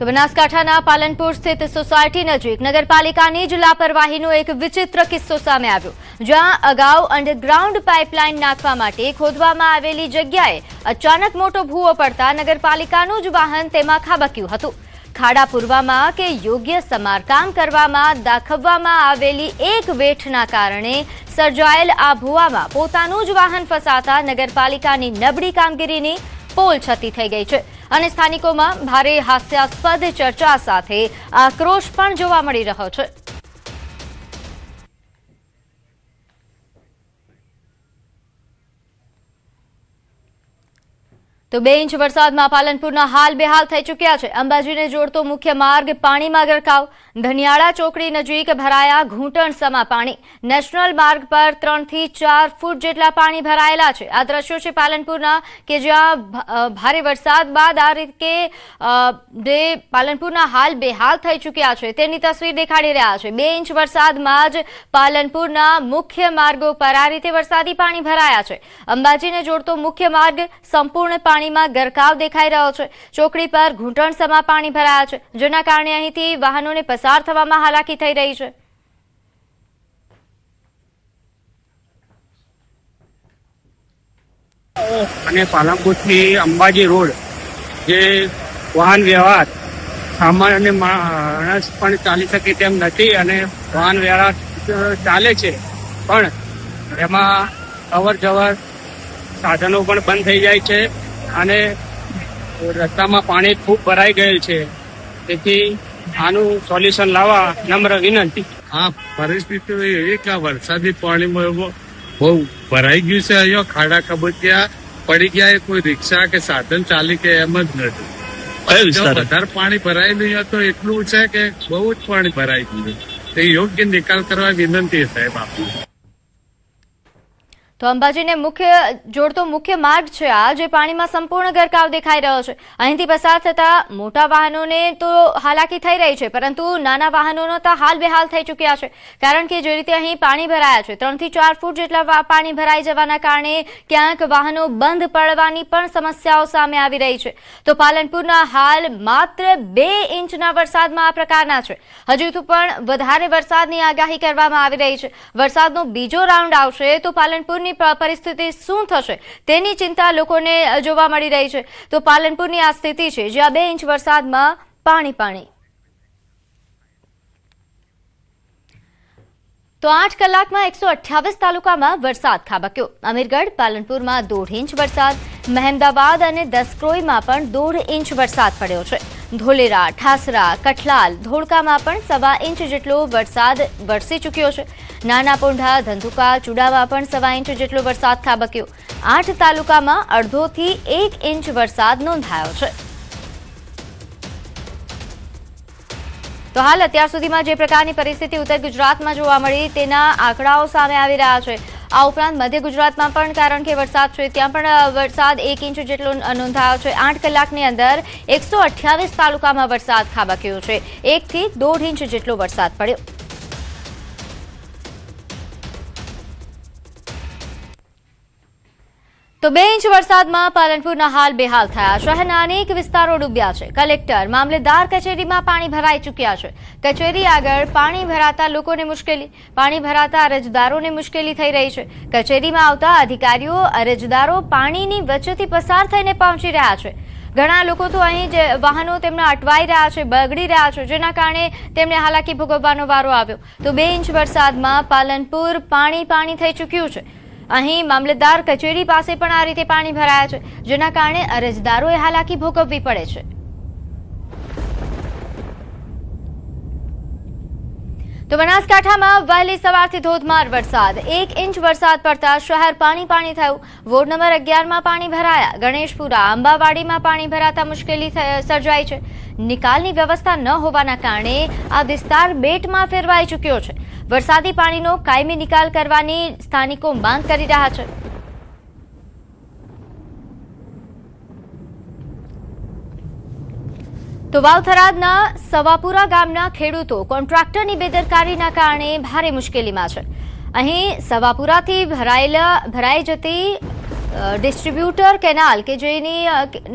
તો બનાસકાંઠાના પાલનપુર સ્થિત સોસાયટી નજીક નગરપાલિકાની જ લાપરવાહીનો એક વિચિત્ર કિસ્સો સામે આવ્યો, જ્યાં અગાઉ અંડરગ્રાઉન્ડ પાઇપલાઇન નાખવા માટે ખોદવામાં આવેલી જગ્યાએ અચાનક મોટો ભૂવો પડતા નગરપાલિકાનું જ વાહન તેમાં ખાબક્યું હતું। ખાડા પૂરવામાં કે યોગ્ય સમારકામ કરવામાં દાખવવામાં આવેલી એક વેઠના કારણે સર્જાયેલ આ ભૂવામાં પોતાનું જ વાહન ફસાતા નગરપાલિકાની નબળી કામગીરીની પોલ છતી થઈ ગઈ છે અને સ્થાનિકોમાં ભારે હાસ્યાસ્પદ ચર્ચા સાથે આક્રોશ પણ જોવા મળી રહ્યો છે। તો 2 ઇંચ વરસાદમાં પાલનપુરના હાલ બેહાલ થઈ ચૂક્યા છે। અંબાજીને જોડતો મુખ્ય માર્ગ પાણીમાં ગરકાવ, ધનિયાળા ચોકડી નજીક ભરાયા ઘૂંટણસમા પાણી, નેશનલ માર્ગ પર 3 થી 4 ફૂટ જેટલા પાણી ભરાયેલા છે। આ દ્રશ્યો છે પાલનપુરના કે જ્યાં ભારે વરસાદ બાદ આ રીતે પાલનપુરના હાલ બેહાલ થઈ ચૂક્યા છે તેની તસવીર દેખાડી રહ્યા છે। 2 ઇંચ વરસાદમાં જ પાલનપુરના મુખ્ય માર્ગો પર આ રીતે વરસાદી પાણી ભરાયા છે। અંબાજીને જોડતો મુખ્ય માર્ગ સંપૂર્ણ પાણીમાં ગરકાવ દેખાઈ રહ્યો છે। ચોકડી પર ઘૂંટણસમા પાણી ભરાયા છે, જેના કારણે અહીંથી વાહનોને પસાર થવામાં હાલાકી થઈ રહી છે। અને પાલનપુરથી અંબાજી રોડ જે વાહન વ્યવહાર સામાન્ય માણસ પણ ચાલી શકે તેમ નથી અને વાહન વ્યવહાર ચાલે છે પણ એમાં અવર જવર સાધનો પણ બંધ થઈ જાય છે અને રસ્તામાં પાણી ખૂબ ભરાઈ ગયેલ છે, તેથી આનું સોલ્યુશન લાવવા નમ્ર વિનંતી। આ પરિસ્થિતિ એવી કે વરસાદી પાણીમાં બહુ ભરાઈ ગયું છે। અહીંયા ખાડા ખબોચિયા પડી ગયા, કોઈ રિક્ષા કે સાધન ચાલી કે એમ જ નથી। વધારે પાણી ભરાયેલું અહીંયા તો એટલું છે કે બહુ જ પાણી ભરાઈ ગયું, તે યોગ્ય નિકાલ કરવા વિનંતી સાહેબ આપની। તો અંબાજીને જોડતો મુખ્ય માર્ગ છે આ જે પાણીમાં સંપૂર્ણ ગરકાવ દેખાઈ રહ્યો છે। અહીંથી પસાર થતા મોટા વાહનોને તો હાલાકી થઈ રહી છે, પરંતુ નાના વાહનોનો તો હાલ બેહાલ થઈ ચૂક્યા છે, કારણ કે જે રીતે અહીં પાણી ભરાયા છે 3 થી 4 ફૂટ જેટલા પાણી ભરાઈ જવાના કારણે ક્યાંક વાહનો બંધ પડવાની પણ સમસ્યાઓ સામે આવી રહી છે। તો પાલનપુરના હાલ માત્ર 2 ઇંચના વરસાદમાં આ પ્રકારના છે। હજુ તો પણ વધારે વરસાદની આગાહી કરવામાં આવી રહી છે। વરસાદનો બીજો રાઉન્ડ આવશે તો પાલનપુરની પરિસ્થિતિ શું થશે તેની ચિંતા લોકોને જોવા મળી રહી છે। તો પાલનપુરની આ સ્થિતિ છે જ્યાં 2 ઇંચ વરસાદમાં પાણી। તો 8 કલાકમાં 128 તાલુકામાં વરસાદ ખાબક્યો। અમીરગઢ પાલનપુરમાં 1.5 ઇંચ વરસાદ, મહેમદાવાદ અને દસક્રોઈમાં પણ 1.5 ઇંચ વરસાદ પડ્યો છે। ધોલેરા, ઠાસરા, કઠલાલ, ધોળકામાં પણ 1.25 ઇંચ જેટલો વરસાદ વરસી ચૂક્યો છે। નાના પોંઢા, ધંધુકા, ચુડામાં પણ 1.25 ઇંચ જેટલો વરસાદ ખાબક્યો। 8 તાલુકામાં 1.5 થી 1 ઇંચ વરસાદ નોંધાયો છે। તો હાલ અત્યાર સુધીમાં જે પ્રકારની પરિસ્થિતિ ઉત્તર ગુજરાતમાં જોવા મળી તેના આંકડાઓ સામે આવી રહ્યા છે। આ ઉપરાંત મધ્ય ગુજરાતમાં પણ કારણ કે વરસાદ છે ત્યાં પણ વરસાદ 1 ઇંચ જેટલો નોંધાયો છે। 8 કલાકની અંદર 128 તાલુકામાં વરસાદ ખાબક્યો છે। 1 થી 1.5 ઇંચ જેટલો વરસાદ પડ્યો। તો 2 ઇંચ વરસાદમાં પાલનપુરના હાલ બેહાલ થયા। શહેરના અનેક વિસ્તારો ડૂબ્યા છે। કલેક્ટર, મામલેદાર કચેરીમાં પાણી ભરાઈ ચૂક્યા છે। કચેરી આગળ પાણી ભરાતા લોકોને મુશ્કેલી, પાણી ભરાતા અરજદારોને મુશ્કેલી થઈ રહી છે। કચેરીમાં આવતા અધિકારીઓ, અરજદારો પાણીની વચ્ચેથી પસાર થઈને પહોંચી રહ્યા છે। ઘણા લોકો તો અહીં વાહનો તેમના અટવાઈ રહ્યા છે, બગડી રહ્યા છે, જેના કારણે તેમને હાલાકી ભોગવવાનો વારો આવ્યો। તો 2 ઇંચ વરસાદમાં પાલનપુર પાણી થઈ ચૂક્યું છે। અહીં મામલતદાર કચેરી પાસે પણ આ રીતે પાણી ભરાયા છે, જેના કારણે અરજદારોએ હાલાકી ભોગવવી પડે છે। તો બનાસકાંઠામાં વહેલી સવારથી ધોધમાર વરસાદ, 1 ઇંચ વરસાદ પડતા શહેર પાણી થયું। વોર્ડ નંબર 11માં પાણી ભરાયા। ગણેશપુરા, આંબાવાડીમાં પાણી ભરાતા મુશ્કેલી સર્જાઈ છે। નિકાલની વ્યવસ્થા ન હોવાના કારણે આ વિસ્તાર બેટમાં ફેરવાઈ ચૂક્યો છે। વરસાદી પાણીનો કાયમી નિકાલ કરવાની સ્થાનિકો માંગ કરી રહ્યા છે। તો વાવથરાદના સવાપુરા ગામના ખેડૂતો કોન્ટ્રાક્ટરની બેદરકારીના કારણે ભારે મુશ્કેલીમાં છે। અહીં સવાપુરાથી ભરાઈ જતી ડિસ્ટ્રીબ્યુટર કેનાલ કે જેની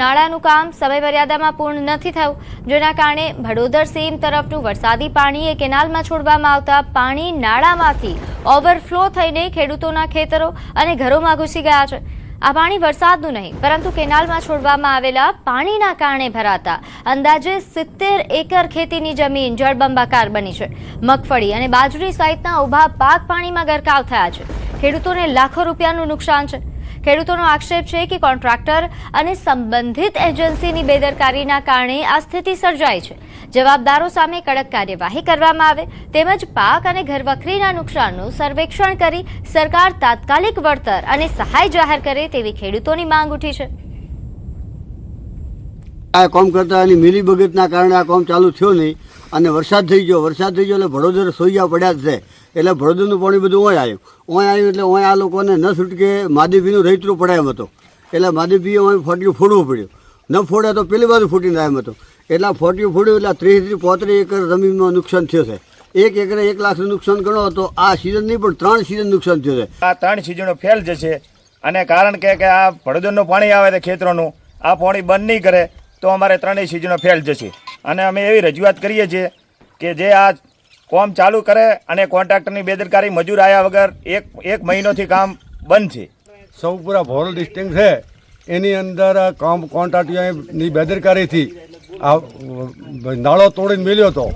નાળાનું કામ સમય મર્યાદામાં પૂર્ણ નથી થયું, જેના કારણે ભડોદર સીમ તરફનું વરસાદી પાણી એ કેનાલમાં છોડવામાં આવતા પાણી નાળામાંથી ઓવરફ્લો થઈને ખેડૂતોના ખેતરો અને ઘરોમાં ઘૂસી ગયા છે. આ પાણી વરસાદનું નહીં પરંતુ કેનાલમાં છોડવામાં આવેલા પાણીના કારણે ભરાતા અંદાજે 70 એકર ખેતીની જમીન જળબંબાકાર બની છે. મગફળી અને બાજરી સહિતના ઊભા પાક પાણીમાં ગરકાવ થયા છે. ખેડૂતોને લાખો રૂપિયાનું નુકસાન છે. ખેડૂતોનો આક્ષેપ છે કે કોન્ટ્રાક્ટર અને સંબંધિત એજન્સીની બેદરકારીના કારણે આ સ્થિતિ સર્જાઈ છે. જવાબદારો સામે કડક કાર્યવાહી કરવામાં આવે તેમજ પાક અને ઘરવખરીના નુકસાનનું સર્વેક્ષણ કરી સરકાર તાત્કાલિક વળતર અને સહાય જાહેર કરે તેવી ખેડૂતોની માંગ ઉઠી છે. આ કામ કરતા એની મિલીભગતના કારણે આ કામ ચાલુ થયો નહીં અને વરસાદ થઈ ગયો એટલે ભડોદર સોઈયા પડ્યા જ છે. એટલે ભડોદરનું પાણી બધું આવ્યું એટલે આ લોકોને ન છૂટકે માદેવીનું રહીતરું પડે એમ હતો. એટલે માદેવીએ ફોટ્યું ફોડવું પડ્યું. ન ફોડે તો પેલી બાજુ ફૂટીને એમ હતો. એટલે ફોટ્યું ફોડ્યું એટલે 30-35 એકર જમીનમાં નુકસાન થયું છે. 1 એકરે 1 લાખનું નુકસાન ગણો તો આ સિઝન નહીં પણ 3 સિઝન નુકસાન થયું છે. આ 3 સિઝનો ફેલ જશે અને કારણ કે આ ભડોદરનું પાણી આવે છે ખેતરોનું, આ પાણી બંધ નહીં કરે તો અમારે 3 સિઝનો ફેલ જશે. અને અમે એવી રજૂઆત કરીએ છીએ કે જે આ કામ ચાલુ કરે અને કોન્ટ્રાક્ટરની બેદરકારી મજૂર આવ્યા વગર એક મહિનોથી કામ બંધ છે. સૌ પૂરા ભોરલ ડિસ્ટ્રિક્ટ છે એની અંદર કોન્ટ્રાક્ટની બેદરકારીથી આ નાળો તોડીને મેલ્યો હતો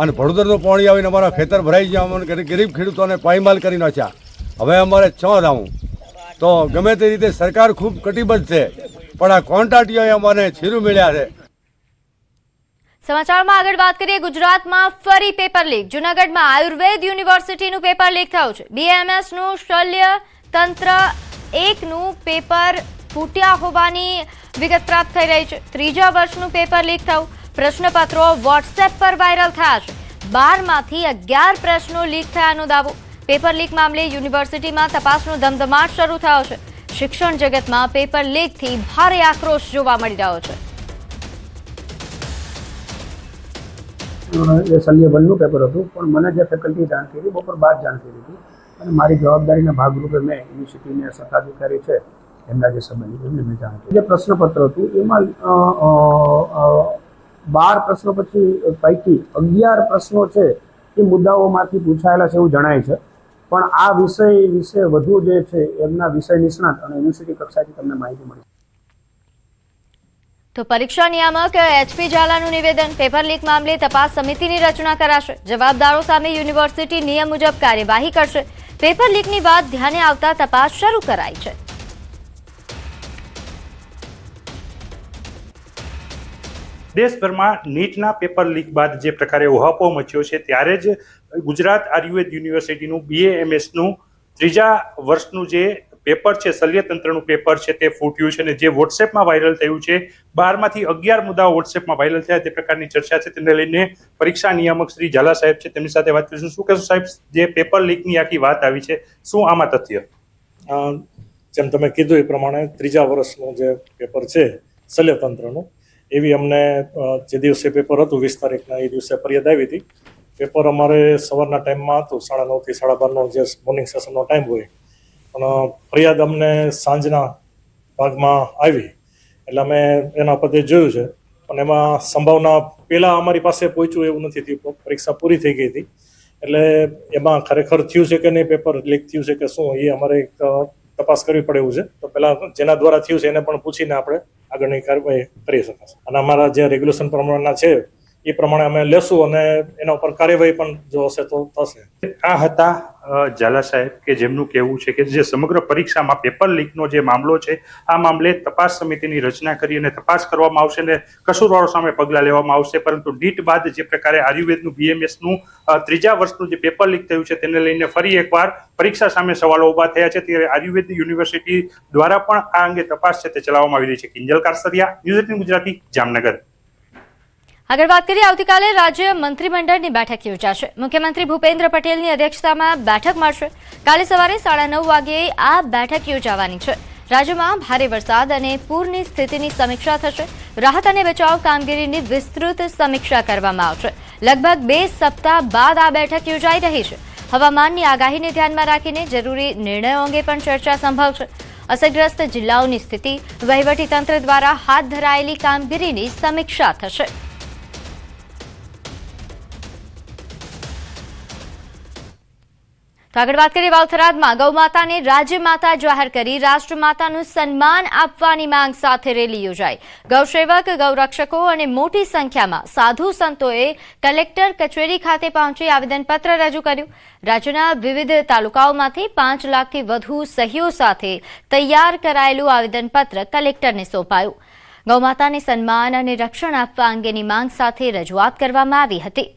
અને ભડોદરનું પાણી આવીને અમારા ખેતર ભરાઈ ગયા. અમને ગરીબ ખેડૂતોને પાયમાલ કરી નાખ્યા. હવે અમારે છ જાવું તો ગમે તે રીતે સરકાર ખૂબ કટિબદ્ધ છે પણ આ કોન્ટ્રાક્ટોએ અમને છીરું મેળ્યા છે. સમાચારમાં આગળ વાત કરીએ. ગુજરાતમાં ફરી પેપર લીક. જૂનાગઢમાં આયુર્વેદ યુનિવર્સિટીનું પેપર લીક થયું છે. BAMSનું શલ્ય તંત્ર 1નું પેપર ફૂટ્યા હોવાની વિગત પ્રાપ્ત થઈ રહી છે. 3જા વર્ષનું પેપર લીક થયું. પ્રશ્નપત્રો વોટ્સએપ પર વાયરલ થયા છે. 12માંથી 11 પ્રશ્નો લીક થયાનો દાવો. પેપર લીક મામલે યુનિવર્સિટીમાં તપાસનો ધમધમાટ શરૂ થયો છે. શિક્ષણ જગતમાં પેપર લીકથી ભારે આક્રોશ જોવા મળી રહ્યો છે. એ શલ્ય 1નું પેપર હતું પણ મને જે ફેકલ્ટી જાણ કરી બપોર બાદ જાણ કરી હતી અને મારી જવાબદારીના ભાગરૂપે મેં યુનિવર્સિટીના સત્તાધિકારી છે એમના જે સંબંધિત એમને મેં જાણ કરી. જે પ્રશ્નપત્ર હતું એમાં 12 પ્રશ્નો પૈકી 11 પ્રશ્નો છે એ મુદ્દાઓમાંથી પૂછાયેલા છે એવું જણાય છે. પણ આ વિષય વિશે વધુ જે છે એમના વિષય નિષ્ણાત અને યુનિવર્સિટી કક્ષાએથી તમને માહિતી મળી. તો પરીક્ષા નિયામક HP ઝાલાનું નિવેદન. પેપર લીક મામલે તપાસ સમિતિની રચના કરાશે. જવાબદારો સામે યુનિવર્સિટી નિયમ મુજબ કાર્યવાહી કરશે. પેપર લીકની વાત ધ્યાને આવતા તપાસ શરૂ કરાઈ છે. દેશભરમાં નીટના પેપર લીક બાદ જે પ્રકારે ઉહાપો મચ્યો છે ત્યારે જ ગુજરાત આયુર્વેદ યુનિવર્સિટીનું BAMSનું 3જા વર્ષનું જે પેપર છે શલ્યતંત્રનું પેપર છે તે ફૂટ્યું છે અને જે વોટ્સએપમાં વાયરલ થયું છે. 12માંથી 11 મુદ્દાઓ વોટ્સએપમાં વાયરલ થયા તે પ્રકારની ચર્ચા છે. તેને લઈને પરીક્ષા નિયામક શ્રી ઝાલા સાહેબ છે તેમની સાથે વાત કરીશું. શું કહેશો સાહેબ, જે પેપર લીકની આખી વાત આવી છે શું આમાં તથ્ય? જેમ તમે કીધું એ પ્રમાણે 3જા વર્ષનું જે પેપર છે શલ્યતંત્રનું, એવી અમને જે દિવસે પેપર હતું 20 તારીખના એ દિવસે ફરિયાદ આવી હતી. પેપર અમારે સવારના ટાઈમમાં હતું 9:30 થી 12:30નો જે મોર્નિંગ સેશનનો ટાઈમ હોય પણ ફરિયાદ અમને સાંજના ભાગમાં આવી એટલે અમે એના પદે જોયું છે. પણ એમાં સંભાવના પહેલાં અમારી પાસે પહોંચ્યું એવું નથી થયું. પરીક્ષા પૂરી થઈ ગઈ હતી એટલે એમાં ખરેખર થયું છે કે નહીં, પેપર લીક થયું છે કે શું, એ અમારે તપાસ કરવી પડે એવું છે. તો પહેલાં જેના દ્વારા થયું છે એને પણ પૂછીને આપણે આગળની કાર્યવાહી કરી શકાશે. અને અમારા જે રેગ્યુલેશન પ્રમાણેના છે એ પ્રમાણે અમે લેશું અને એના ઉપર કાર્યવાહી પણ જો હશે તો થશે. આ હતા ઝાલા સાહેબ કે જેમનું કહેવું છે કે જે સમગ્ર પરીક્ષામાં પેપર લીકનો જે મામલો છે આ મામલે તપાસ સમિતિની રચના કરી અને તપાસ કરવામાં આવશે અને કસૂરવારો સામે પગલાં લેવામાં આવશે. પરંતુ નીટ બાદ જે પ્રકારે આયુર્વેદનું BAMSનું 3જા વર્ષનું જે પેપર લીક થયું છે તેને લઈને ફરી એકવાર પરીક્ષા સામે સવાલો ઉભા થયા છે. ત્યારે આયુર્વેદ યુનિવર્સિટી દ્વારા પણ આ અંગે તપાસ છે તે ચલાવવામાં આવી રહી છે. કિંજલ કારસરિયા, ન્યૂઝ 18 ગુજરાતી, જામનગર. આગળ વાત કરીએ. આવતીકાલે રાજ્ય મંત્રીમંડળની બેઠક યોજાશે. મુખ્યમંત્રી ભૂપેન્દ્ર પટેલની અધ્યક્ષતામાં બેઠક મળશે. કાલે સવારે 9:30 વાગ્યે આ બેઠક યોજાવાની છે. રાજ્યમાં ભારે વરસાદ અને પૂરની સ્થિતિની સમીક્ષા થશે. રાહત અને બચાવ કામગીરીની વિસ્તૃત સમીક્ષા કરવામાં આવશે. લગભગ 2 સપ્તાહ બાદ આ બેઠક યોજાઈ રહી છે. હવામાનની આગાહીને ધ્યાનમાં રાખીને જરૂરી નિર્ણયો અંગે પણ ચર્ચા સંભવ છે. અસરગ્રસ્ત જિલ્લાઓની સ્થિતિ, વહીવટીતંત્ર દ્વારા હાથ ધરાયેલી કામગીરીની સમીક્ષા થશે. તો આગળ વાત કરીએ વાવથરાદમાં ગૌમાતાને રાજ્યમાતા જાહેર કરી રાષ્ટ્રમાતાનું સન્માન આપવાની માંગ સાથે રેલી યોજાઈ. ગૌસેવક, ગૌરક્ષકો અને મોટી સંખ્યામાં સાધુ સંતોએ કલેક્ટર કચેરી ખાતે પહોંચી આવેદનપત્ર રજૂ કર્યું. રાજ્યના વિવિધ તાલુકાઓમાંથી 5 લાખથી વધુ સહીઓ સાથે તૈયાર કરાયેલું આવેદનપત્ર કલેક્ટરને સોંપાયું. ગૌમાતાને સન્માન અને રક્ષણ આપવા અંગેની માંગ સાથે રજૂઆત કરવામાં આવી હતી.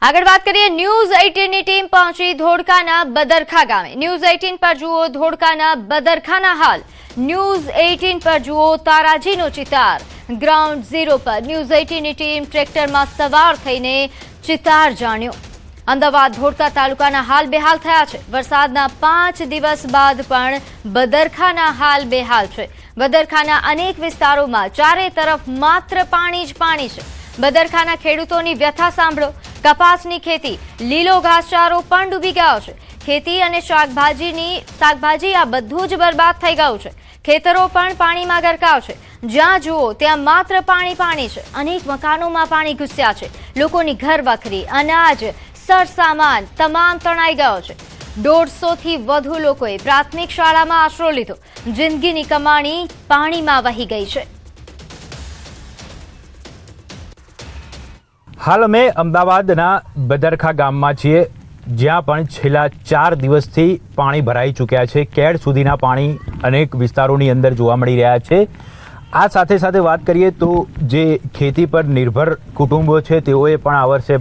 આગળ વાત કરીએ ન્યૂઝ 18ની ટીમ પહોંચી ધોળકાના બદરખા ગામે. ન્યૂઝ 18 પર જુઓ ધોળકાના બદરખાના હાલ. ન્યૂઝ 18 પર જુઓ તારાજીનો ચિતાર. ગ્રાઉન્ડ ઝીરો પર ન્યૂઝ 18ની ટીમ ટ્રેક્ટરમાં સવાર થઈને ચિતાર જાણ્યો. અમદાવાદ ધોળકા તાલુકાના હાલ બેહાલ થયા છે. વરસાદના 5 દિવસ બાદ પણ બદરખાના હાલ બેહાલ છે. બદરખાના અનેક વિસ્તારોમાં ચારે તરફ માત્ર પાણી જ પાણી છે. બદરખાના ખેડૂતોની વ્યથા સાંભળો. કપાસની ખેતી, લીલો ઘાસચારો પણ ડૂબી ગયો છે. ખેતી અને શાકભાજી આ બધું જ બરબાદ થઈ ગયું છે. ખેતરો પણ પાણીમાં ગરકાવ છે. જ્યાં જુઓ ત્યાં માત્ર પાણી પાણી છે. અનેક મકાનોમાં પાણી ઘૂસ્યા છે. લોકોની ઘરવખરી, અનાજ, સરસામાન તમામ તણાઈ ગયો છે. 150થી વધુ લોકોએ પ્રાથમિક શાળામાં આશરો લીધો. જિંદગીની કમાણી પાણીમાં વહી ગઈ છે. હાલ અમે અમદાવાદના બદરખા ગામમાં છીએ, જ્યાં પણ છેલ્લા 4 દિવસથી પાણી ભરાઈ ચૂક્યા છે. કેડ સુધીના પાણી અનેક વિસ્તારોની અંદર જોવા મળી રહ્યા છે. આ સાથે સાથે વાત કરીએ તો જે ખેતી પર નિર્ભર કુટુંબો છે તેઓએ પણ આ વર્ષે